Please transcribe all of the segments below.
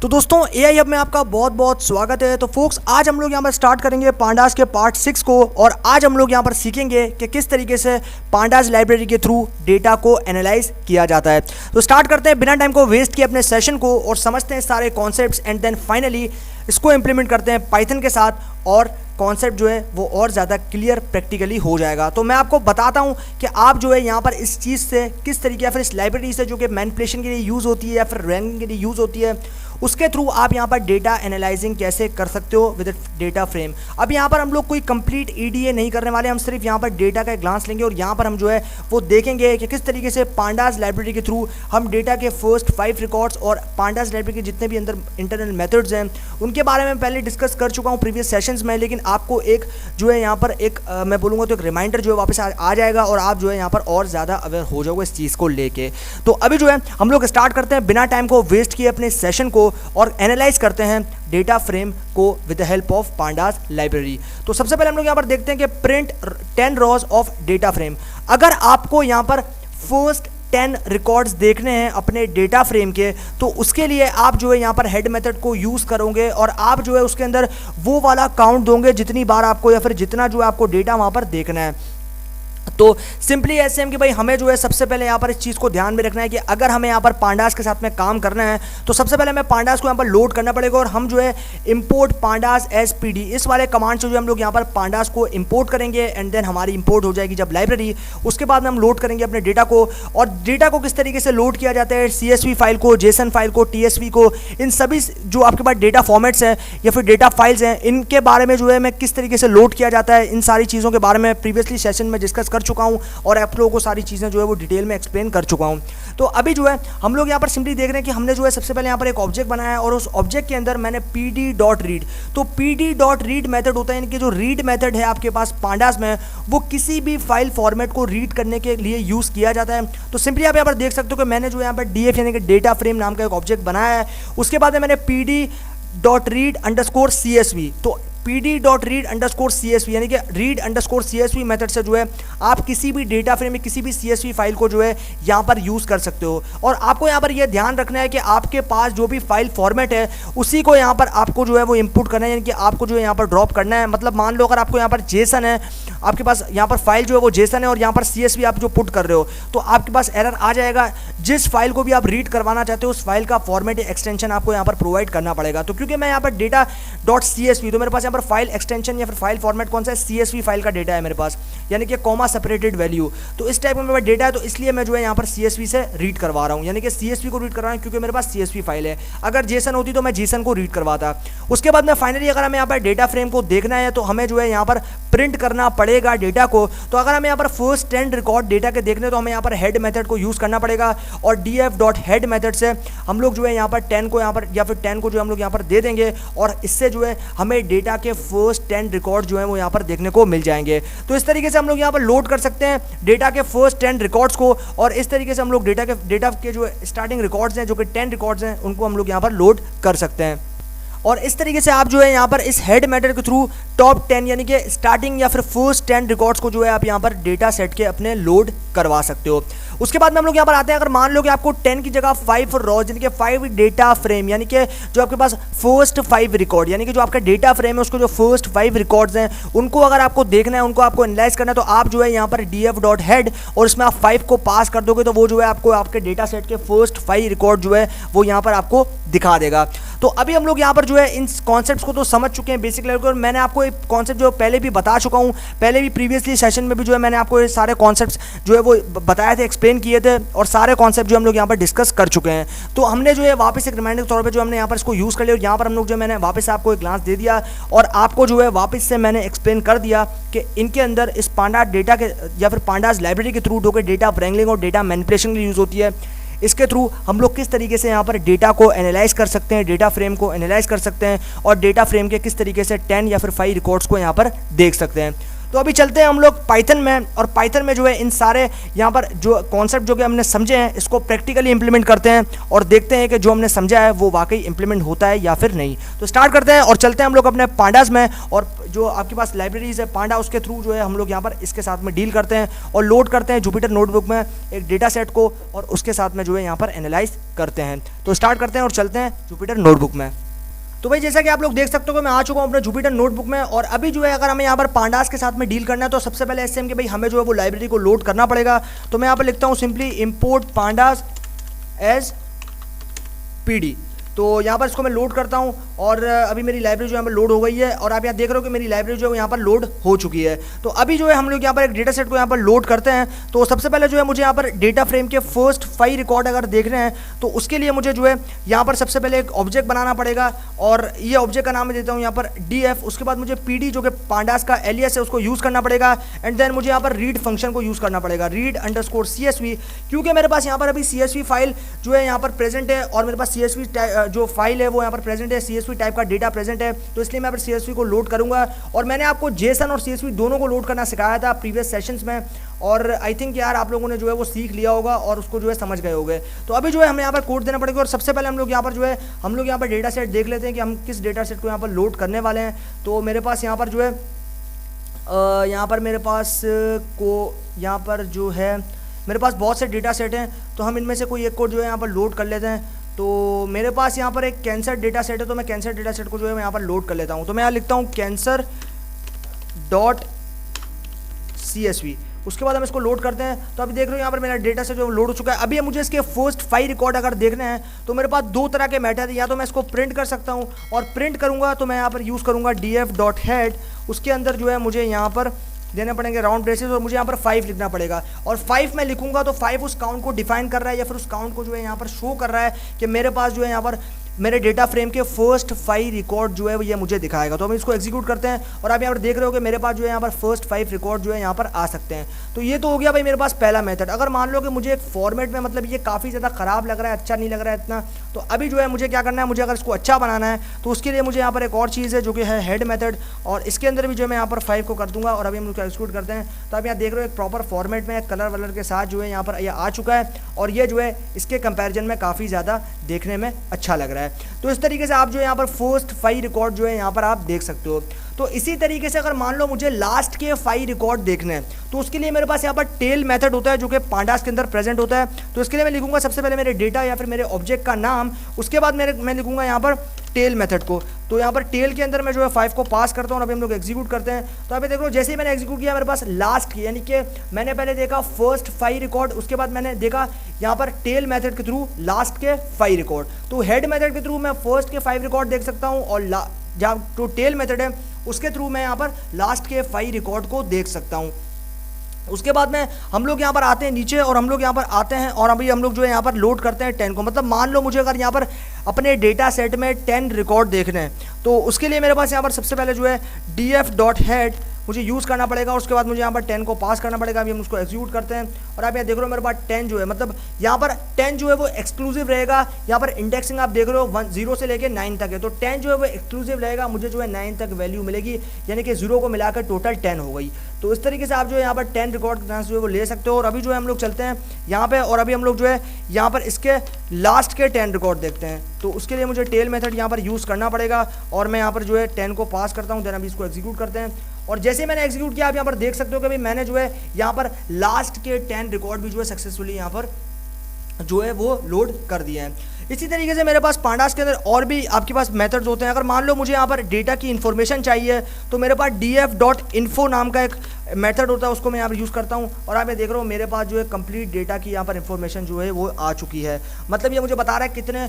तो दोस्तों AI hub में आपका बहुत बहुत स्वागत है। तो फोक्स आज हम लोग यहाँ पर स्टार्ट करेंगे पांडास के पार्ट 6 को, और आज हम लोग यहाँ पर सीखेंगे कि किस तरीके से पांडास लाइब्रेरी के थ्रू डेटा को एनालाइज किया जाता है। तो स्टार्ट करते हैं बिना टाइम को वेस्ट किए अपने सेशन को और समझते हैं सारे कॉन्सेप्ट्स एंड देन फाइनली इसको इम्प्लीमेंट करते हैं पाइथन के साथ, और कॉन्सेप्ट जो है वो और ज़्यादा क्लियर प्रैक्टिकली हो जाएगा। तो मैं आपको बताता हूँ कि आप जो है यहाँ पर इस चीज़ से किस तरीके या फिर इस लाइब्रेरी से जो कि मैनिपुलेशन के लिए यूज़ होती है या फिर रैंकिंग के लिए यूज़ होती है, उसके थ्रू आप यहाँ पर डेटा एनालाइजिंग कैसे कर सकते हो विद डेटा फ्रेम। अब यहाँ पर हम लोग कोई कंप्लीट ईडीए नहीं करने वाले, हम सिर्फ यहाँ पर डेटा का एक ग्लांस लेंगे और यहाँ पर हम जो है वो देखेंगे कि किस तरीके से पांडास लाइब्रेरी के थ्रू हम डेटा के फर्स्ट 5 रिकॉर्ड्स और पांडास लाइब्रेरी के जितने भी अंदर इंटरनल मेथड्स हैं उनके बारे में पहले डिस्कस कर चुका हूँ प्रीवियस सेशंस में, लेकिन आपको एक जो है यहाँ पर एक मैं बोलूँगा तो एक रिमाइंडर जो है वापस आ जाएगा और आप जो है यहाँ पर और ज़्यादा अवेयर हो जाओगे इस चीज़ को लेके। तो अभी जो है हम लोग स्टार्ट करते हैं बिना टाइम को वेस्ट किए अपने सेशन को और एनालाइज करते हैं डेटा फ्रेम को with the help of pandas library. तो सबसे पहले हम लोग यहाँ पर देखते हैं कि print 10 rows of data frame. अगर आपको यहाँ पर फर्स्ट 10 रिकॉर्ड्स देखने हैं अपने डेटा फ्रेम के, तो उसके लिए आप जो है यहाँ पर हेड मेथड को यूज़ करोगे और आप जो है उसके अंदर वो वाला काउंट दोगे जितनी बार आपको या फिर जितना जो है आपको डेटा वहाँ पर देखना है। तो सिंपली ऐसे हम कि भाई हमें जो है सबसे पहले यहाँ पर इस चीज़ को ध्यान में रखना है कि अगर हमें यहाँ पर पांडास के साथ में काम करना है तो सबसे पहले हमें पांडास को यहाँ पर लोड करना पड़ेगा, और हम जो है इंपोर्ट पांडास एज पीडी इस वाले कमांड से जो हम लोग यहाँ पर पांडास को इंपोर्ट करेंगे एंड देन हमारी इंपोर्ट हो जाएगी जब लाइब्रेरी। उसके बाद में हम लोड करेंगे अपने डेटा को, और डेटा को किस तरीके से लोड किया जाता है, CSV फाइल को, जेसन फाइल को, TSV को, इन सभी जो आपके पास डेटा फॉर्मेट्स हैं या फिर डेटा फाइल्स हैं इनके बारे में जो है मैं किस तरीके से लोड किया जाता है, इन सारी चीज़ों के बारे में प्रीवियसली सेशन में डिस्कस कर चुका हूँ और आप लोगों को सारी चीज़ें जो है वो डिटेल में एक्सप्लेन कर चुका हूँ। तो अभी जो है हम लोग यहाँ पर सिंपली देख रहे हैं कि हमने जो है सबसे पहले यहाँ पर एक ऑब्जेक्ट बनाया है और उस ऑब्जेक्ट के अंदर मैंने pd.read, तो pd.read मेथड होता है, यानी कि जो रीड मेथड है आपके पास पांडास में वो किसी भी फाइल फॉर्मेट को रीड करने के लिए यूज़ किया जाता है। तो सिंपली आप यहाँ पर देख सकते हो कि मैंने जो यहाँ पर df यानी कि डेटा फ्रेम नाम का एक ऑब्जेक्ट बनाया है। उसके बाद में मैंने pd.read_csv, तो pd.read_csv यानी कि read_csv मेथड से जो है आप किसी भी डेटा फ्रेम में किसी भी CSV फाइल को जो है यहाँ पर यूज़ कर सकते हो। और आपको यहाँ पर यह ध्यान रखना है कि आपके पास जो भी फाइल फॉर्मेट है उसी को यहाँ पर आपको जो है वो इनपुट करना है, यानी कि आपको जो है यहाँ पर ड्रॉप करना है। मतलब मान लो अगर आपको यहाँ पर जेसन है, आपके पास यहाँ पर फाइल जो है वो जेसन है और यहाँ पर CSV आप जो पुट कर रहे हो तो आपके पास एरर आ जाएगा। जिस फाइल को भी आप रीड करवाना चाहते हो उस फाइल का फॉर्मेट एक्सटेंशन आपको यहाँ पर प्रोवाइड करना पड़ेगा। तो क्योंकि मैं यहाँ पर डेटा.csv, तो मेरे पास यहाँ पर फाइल एक्सटेंशन या फिर फाइल फॉर्मेट कौन सा है, CSV फाइल का डेटा है मेरे पास, यानी कि कॉमा सेपरेटेड वैल्यू। तो इस टाइप का मेरे पास डेटा है, तो इसलिए मैं जो है यहाँ पर CSV से रीड करवा रहा हूँ, यानी कि CSV को रीड कर रहा हूँ क्योंकि मेरे पास CSV फाइल है। अगर जेसन होती तो मैं जेसन को रीड करवाता। उसके बाद में फाइनली अगर हमें यहाँ पर डेटा फ्रेम को देखना है तो हमें जो है यहाँ पर प्रिंट करना पड़ेगा डेटा को। तो अगर हमें यहाँ पर फर्स्ट 10 रिकॉर्ड डेटा के देखने तो हमें यहाँ पर हेड मेथड को यूज़ करना पड़ेगा, और df.head मेथड से हम लोग जो है यहाँ पर 10 को यहाँ पर या फिर 10 को जो हम लोग यहाँ पर दे देंगे, और इससे जो है हमें डेटा के फर्स्ट 10 रिकॉर्ड जो है वो यहाँ पर देखने को मिल जाएंगे। तो इस तरीके से हम लोग यहाँ पर लोड कर सकते हैं डेटा के फर्स्ट 10 रिकॉर्ड्स को, और इस तरीके से हम लोग डेटा के जो स्टार्टिंग रिकॉर्ड्स हैं जो कि 10 रिकॉर्ड्स हैं उनको हम लोग यहाँ पर लोड कर सकते हैं। और इस तरीके से आप जो है यहाँ पर इस हेड मेथड के थ्रू टॉप 10 यानी कि स्टार्टिंग या फिर फर्स्ट 10 रिकॉर्ड्स को जो है आप यहाँ पर डेटा सेट के अपने लोड करवा सकते हो। उसके बाद में हम लोग यहाँ पर आते हैं, अगर मान लो कि आपको 10 की जगह 5 रॉज यानी कि 5 डेटा फ्रेम, यानी कि जो आपके पास फर्स्ट 5 रिकॉर्ड यानी कि जो आपका डेटा फ्रेम है उसको जो फर्स्ट 5 रिकॉर्ड्स हैं उनको अगर आपको देखना है, उनको आपको एनालाइज करना है, तो आप जो है यहाँ पर df.head और इसमें आप 5 को पास कर दोगे तो वो जो है आपको आपके डेटा सेट के फर्स्ट 5 रिकॉर्ड जो है वो यहाँ पर आपको दिखा देगा। तो अभी हम लोग यहाँ पर जो है इन कॉन्सेप्ट्स को तो समझ चुके हैं बेसिक लेवल पर। मैंने आपको एक कॉन्सेप्ट जो पहले भी बता चुका हूँ, पहले भी प्रीवियसली सेशन में भी जो है मैंने आपको ये सारे कॉन्सेप्ट्स जो है वो बताए थे, एक्सप्लेन किए थे, और सारे कॉन्सेप्ट जो हम लोग यहाँ पर डिस्कस कर चुके हैं। तो हमने जो है वापस एक रिमाइंडर के तौर पर जो हमने यहाँ पर इसको यूज़ कर लिया, और यहाँ पर हम लोग जो मैंने वापस आपको एक ग्लांस दे दिया और आपको जो है वापस से मैंने एक्सप्लेन कर दिया कि इनके अंदर इस पांडास डेटा के या फिर पांडास लाइब्रेरी के थ्रू जो कि डेटा ब्रैंगलिंग और डेटा मैनिपुलेशन के लिए यूज़ होती है, इसके थ्रू हम लोग किस तरीके से यहाँ पर डेटा को एनालाइज कर सकते हैं, डेटा फ्रेम को एनालाइज कर सकते हैं, और डेटा फ्रेम के किस तरीके से 10 या फिर 5 रिकॉर्ड्स को यहाँ पर देख सकते हैं। तो अभी चलते हैं हम लोग पाइथन में, और पाइथन में जो है इन सारे यहाँ पर जो कॉन्सेप्ट जो कि हमने समझे हैं इसको प्रैक्टिकली इंप्लीमेंट करते हैं और देखते हैं कि जो हमने समझा है वो वाकई इंप्लीमेंट होता है या फिर नहीं। तो स्टार्ट करते हैं और चलते हैं हम लोग अपने पांडास में, और जो आपके पास लाइब्रेरीज है पांडा उसके थ्रू जो है हम लोग यहाँ पर इसके साथ में डील करते हैं और लोड करते हैं जुपिटर नोटबुक में एक डेटा सेट को, और उसके साथ में जो है यहाँ पर एनालाइज करते हैं। तो स्टार्ट करते हैं और चलते हैं जुपिटर नोटबुक में। तो भाई जैसा कि आप लोग देख सकते हो कि मैं आ चुका हूँ अपने जुपिटर नोटबुक में, और अभी जो है अगर हमें यहाँ पर पांडास के साथ में डील करना है तो सबसे पहले एसएम के भाई हमें जो है वो लाइब्रेरी को लोड करना पड़ेगा। तो मैं यहाँ पर लिखता हूँ simply import pandas as PD. तो यहाँ पर इसको मैं लोड करता हूँ और अभी मेरी लाइब्रेरी जो यहाँ पर लोड हो गई है, और आप यहाँ देख रहे हो कि मेरी लाइब्रेरी जो है यहाँ पर लोड हो चुकी है। तो अभी जो है हम लोग यहाँ पर एक डेटा सेट को यहाँ पर लोड करते हैं। तो सबसे पहले जो है मुझे यहाँ पर डेटा फ्रेम के फर्स्ट 5 रिकॉर्ड अगर देख रहे हैं तो उसके लिए मुझे जो है यहाँ पर सबसे पहले एक ऑब्जेक्ट बनाना पड़ेगा, और ये ऑब्जेक्ट का नाम मैं देता हूँ यहाँ पर DF। उसके बाद मुझे PD जो कि पांडास का एलियस है उसको यूज़ करना पड़ेगा, एंड देन मुझे यहाँ पर रीड फंक्शन को यूज़ करना पड़ेगा, read_csv, क्योंकि मेरे पास यहाँ पर अभी CSV फाइल जो है यहाँ पर प्रेजेंट है और मेरे पास CSV जो फाइल है वो यहाँ पर प्रेजेंट है, CSV टाइप का डेटा प्रेजेंट है। तो इसलिए मैं यहाँ पर CSV को लोड करूंगा, और मैंने आपको JSON और CSV दोनों को लोड करना सिखाया था प्रीवियस सेशंस में, और आई थिंक यार आप लोगों ने जो है वो सीख लिया होगा और उसको जो है समझ गए होंगे। तो अभी जो है हमें यहाँ पर कोड देना पड़ेगा, और सबसे पहले हम लोग यहाँ पर जो है हम लोग यहाँ पर डेटा सेट देख लेते हैं कि हम किस डेटा सेट को यहाँ पर लोड करने वाले हैं। तो मेरे पास यहाँ पर जो है यहाँ पर मेरे पास यहाँ पर जो है मेरे पास बहुत से डेटा सेट हैं, तो हम इनमें से कोई एक को जो है यहाँ पर लोड कर लेते हैं। तो मेरे पास यहाँ पर एक कैंसर डेटा सेट है, तो मैं कैंसर डेटा सेट को जो है मैं यहाँ पर लोड कर लेता हूँ। तो मैं यहाँ लिखता हूँ cancer.csv। उसके बाद हम इसको लोड करते हैं। तो अभी देख रहे हो यहाँ पर मेरा डेटा सेट जो लोड हो चुका है। अभी मुझे इसके फर्स्ट 5 रिकॉर्ड अगर देखने हैं तो मेरे पास 2 तरह के मेथड है, या तो मैं इसको प्रिंट कर सकता हूँ, और प्रिंट करूँगा तो मैं यहाँ पर यूज़ करूँगा df.head। उसके अंदर जो है मुझे यहाँ पर देने पड़ेंगे राउंड ब्रेसेस, और मुझे यहाँ पर 5 लिखना पड़ेगा, और 5 मैं लिखूंगा तो 5 उस काउंट को डिफाइन कर रहा है या फिर उस काउंट को जो है यहाँ पर शो कर रहा है कि मेरे पास जो है यहाँ पर मेरे डेटा फ्रेम के फर्स्ट 5 रिकॉर्ड जो है ये मुझे दिखाएगा। तो हम इसको एग्जीक्यूट करते हैं, और आप यहाँ पर देख रहे हो कि मेरे पास जो है यहाँ पर फर्स्ट 5 रिकॉर्ड जो है यहाँ पर आ सकते हैं। तो ये तो हो गया भाई मेरे पास पहला मेथड। अगर मान लो कि मुझे एक फॉर्मेट में मतलब ये काफ़ी ज़्यादा ख़राब लग रहा है, अच्छा नहीं लग रहा है इतना, तो अभी जो है मुझे क्या करना है, मुझे अगर इसको अच्छा बनाना है तो उसके लिए मुझे यहाँ पर एक और चीज़ है जो कि है हेड मेथड, और इसके अंदर भी जो है मैं यहाँ पर 5 को कर दूंगा, और अभी हम उसको एग्जीक्यूट करते हैं। तो आप यहाँ देख रहे हो एक प्रॉपर फॉर्मेट में कलर वलर के साथ जो है यहाँ पर यह आ चुका है, और ये जो है इसके कंपैरिजन में काफ़ी ज़्यादा देखने में अच्छा लग रहा है। तो इस तरीके से आप जो है यहाँ पर फर्स्ट 5 रिकॉर्ड जो है यहाँ पर आप देख सकते हो। तो इसी तरीके से अगर मान लो मुझे लास्ट के 5 रिकॉर्ड देखने हैं तो उसके लिए मेरे पास यहाँ पर टेल मेथड होता है जो कि पांडास के अंदर प्रेजेंट होता है। तो इसके लिए मैं लिखूंगा सबसे पहले मेरे डेटा या फिर मेरे ऑब्जेक्ट का नाम, उसके बाद मैं लिखूंगा यहाँ पर टेल मेथड को। तो यहाँ पर टेल के अंदर मैं जो है 5 को पास करता हूँ, और अभी हम लोग एग्जीक्यूट करते हैं। तो अभी देखो जैसे ही मैंने एग्जीक्यूट किया मेरे पास लास्ट की, यानी कि मैंने पहले देखा फर्स्ट 5 रिकॉर्ड, उसके बाद मैंने देखा यहाँ पर टेल मेथड के थ्रू लास्ट के 5 रिकॉर्ड। तो हेड मेथड के थ्रू मैं फर्स्ट के 5 रिकॉर्ड देख सकता हूँ, और जहाँ जो टेल मेथड है उसके थ्रू मैं यहाँ पर लास्ट के 5 रिकॉर्ड को देख सकता हूँ। उसके बाद में हम लोग यहाँ पर आते हैं नीचे, और हम लोग यहाँ पर आते हैं और अभी हम लोग जो है यहाँ पर लोड करते हैं 10 को। मतलब मान लो मुझे अगर यहाँ पर अपने डेटा सेट में 10 रिकॉर्ड देखने हैं तो उसके लिए मेरे पास यहाँ पर सबसे पहले जो है df.head मुझे यूज़ करना पड़ेगा, उसके बाद मुझे यहाँ पर 10 को पास करना पड़ेगा। अभी हम उसको एग्जीक्यूट करते हैं, और आप यहाँ देख रहे हो मेरे पास 10 जो है, मतलब यहाँ पर 10 जो है वो एक्सक्लूसिव रहेगा। यहाँ पर इंडेक्सिंग आप देख रहे हो 0 से लेके 9 तक है, तो 10 जो है वो एक्सक्लूसिव रहेगा, मुझे जो है 9 तक वैल्यू मिलेगी, यानी कि 0 को मिलाकर टोटल 10 हो गई। तो इस तरीके से आप जो है यहाँ पर 10 रिकॉर्ड जो है वो ले सकते हो। और अभी जो है हम लोग चलते हैं यहाँ पे, और अभी हम लोग जो है यहाँ पर इसके लास्ट के 10 रिकॉर्ड देखते हैं। तो उसके लिए मुझे टेल मेथड यहाँ पर यूज़ करना पड़ेगा, और मैं यहाँ पर जो है 10 को पास करता हूँ, देन अभी इसको एग्जीक्यूट करते हैं। और जैसे मैंने एग्जीक्यूट किया आप यहाँ पर देख सकते हो कि भाई मैंने जो है यहाँ पर लास्ट के 10 रिकॉर्ड भी जो है सक्सेसफुली यहाँ पर जो है वो लोड कर दिए हैं। इसी तरीके से मेरे पास पांडास के अंदर और भी आपके पास मेथड्स होते हैं। अगर मान लो मुझे यहाँ पर डेटा की इन्फॉर्मेशन चाहिए तो मेरे पास df.info नाम का एक मेथड होता है, उसको मैं यहाँ पर यूज़ करता हूँ, और आप ये देख रहे हो मेरे पास जो है कंप्लीट डेटा की यहाँ पर इन्फॉर्मेशन जो है वो आ चुकी है। मतलब ये मुझे बता रहा है कितने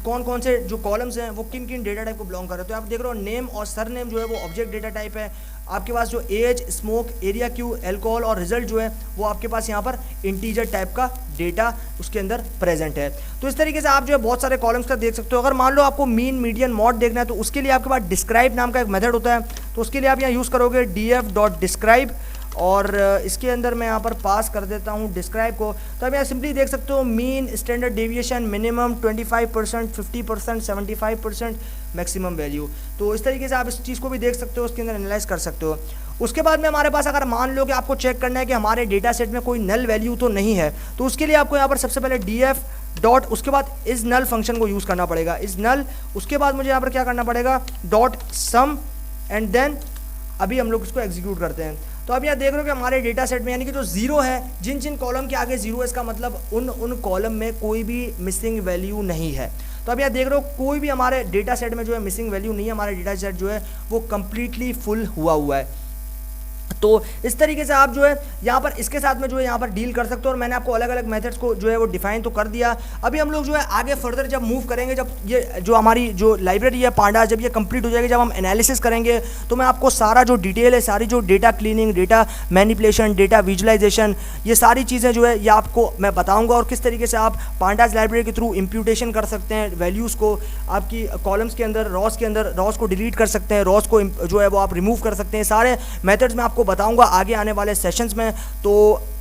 कौन कौन से जो कॉलम्स हैं वो किन किन डेटा टाइप को बिलोंग कर रहे हैं। तो आप देख रहे हो नेम और सर नेम जो है वो ऑब्जेक्ट डेटा टाइप है। आपके पास जो age, smoke, area Q, alcohol और रिजल्ट जो है वो आपके पास यहाँ पर इंटीजर टाइप का डेटा उसके अंदर प्रेजेंट है। तो इस तरीके से आप जो है बहुत सारे कॉलम्स का देख सकते हो। अगर मान लो आपको मीन, मीडियन, मॉड देखना है तो उसके लिए आपके पास डिस्क्राइब नाम का एक मेथड होता है। तो उसके लिए आप यहाँ यूज़ करोगे df.describe, और इसके अंदर मैं यहाँ पर पास कर देता हूँ डिस्क्राइब को। तो अब यहाँ सिंपली देख सकते हो mean, standard deviation, minimum 25%, 50%, 75%, maximum value. तो इस तरीके से आप इस चीज़ को भी देख सकते हो, उसके अंदर एनालाइज कर सकते हो। उसके बाद में हमारे पास अगर मान लो कि आपको चेक करना है कि हमारे डेटा सेट में कोई नल वैल्यू तो नहीं है, तो उसके लिए आपको यहाँ पर सबसे पहले df डॉट उसके बाद इस नल फंक्शन को यूज़ करना पड़ेगा, इस नल। उसके बाद मुझे यहाँ पर क्या करना पड़ेगा, डॉट सम, एंड देन अभी हम लोग इसको एग्जीक्यूट करते हैं। तो अब यहाँ देख रहे हो कि हमारे डेटा सेट में यानी कि जो जीरो है, जिन जिन कॉलम के आगे जीरो है, इसका मतलब उन कॉलम में कोई भी मिसिंग वैल्यू नहीं है। तो अब यहाँ देख रहे हो कोई भी हमारे डेटा सेट में जो है मिसिंग वैल्यू नहीं है, हमारा डेटा सेट जो है वो कंप्लीटली फुल हुआ है। तो इस तरीके से आप जो है यहाँ पर इसके साथ में जो है यहाँ पर डील कर सकते हो, और मैंने आपको अलग अलग मेथड्स को जो है वो डिफाइन तो कर दिया। अभी हम लोग जो है आगे फर्दर जब मूव करेंगे, जब ये जो हमारी जो लाइब्रेरी है पांडास, जब ये कंप्लीट हो जाएगी, जब हम एनालिसिस करेंगे, तो मैं आपको सारा जो डिटेल है, सारी जो data cleaning, data manipulation, data visualisation, ये सारी चीज़ें जो है ये आपको मैं बताऊँगा, और किस तरीके से आप पांडास लाइब्रेरी के थ्रू इम्प्यूटेशन कर सकते हैं वैल्यूज़ को आपकी कॉलम्स के अंदर, रॉस को डिलीट कर सकते हैं, रॉस को जो है वो आप रिमूव कर सकते हैं। सारे मेथड्स मैं आपको बताऊंगा आगे आने वाले सेशंस में। तो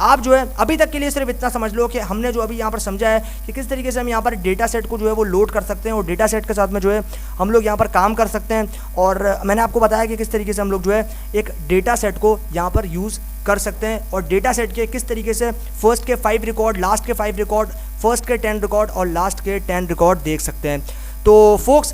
आप जो है अभी तक के लिए सिर्फ इतना समझ लो कि हमने जो अभी यहाँ पर समझा है कि किस तरीके से हम यहाँ पर डेटा सेट को जो है वो लोड कर सकते हैं, और डेटा सेट के साथ में जो है हम लोग यहाँ पर काम कर सकते हैं। और मैंने आपको बताया कि किस तरीके से हम लोग जो है एक डेटा सेट को यहाँ पर यूज़ कर सकते हैं, और डेटा सेट के किस तरीके से फर्स्ट के 5 रिकॉर्ड, लास्ट के 5 रिकॉर्ड, फर्स्ट के 10 रिकॉर्ड और लास्ट के 10 रिकॉर्ड देख सकते हैं। तो फोक्स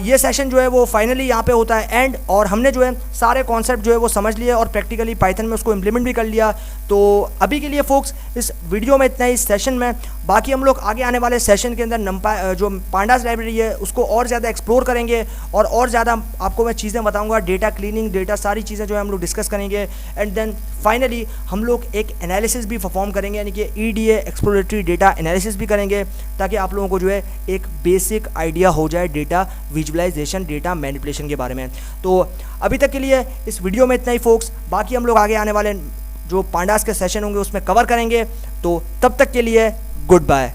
ये सेशन जो है वो फाइनली यहाँ पे होता है एंड, और हमने जो है सारे कॉन्सेप्ट जो है वो समझ लिए और प्रैक्टिकली पाइथन में उसको इम्प्लीमेंट भी कर लिया। तो अभी के लिए फोक्स इस वीडियो में इतना ही, इस सेशन में। बाकी हम लोग आगे आने वाले सेशन के अंदर जो पांडास लाइब्रेरी है उसको और ज़्यादा एक्सप्लोर करेंगे, और ज़्यादा आपको मैं चीज़ें बताऊँगा, डेटा क्लीनिंग, डेटा सारी चीज़ें जो है हम लोग डिस्कस करेंगे। एंड देन फाइनली हम लोग एक एनालिसिस भी परफॉर्म करेंगे, यानी कि EDA एक्सप्लोरेटरी डेटा एनालिसिस भी करेंगे, ताकि आप लोगों को जो है एक बेसिक आइडिया हो जाए डेटा विजुअलाइजेशन, डेटा मैनिपुलेशन के बारे में। तो अभी तक के लिए इस वीडियो में इतना ही फोक्स। बाकी हम लोग आगे आने वाले जो पांडास के सेशन होंगे उसमें कवर करेंगे। तो तब तक के लिए गुड बाय।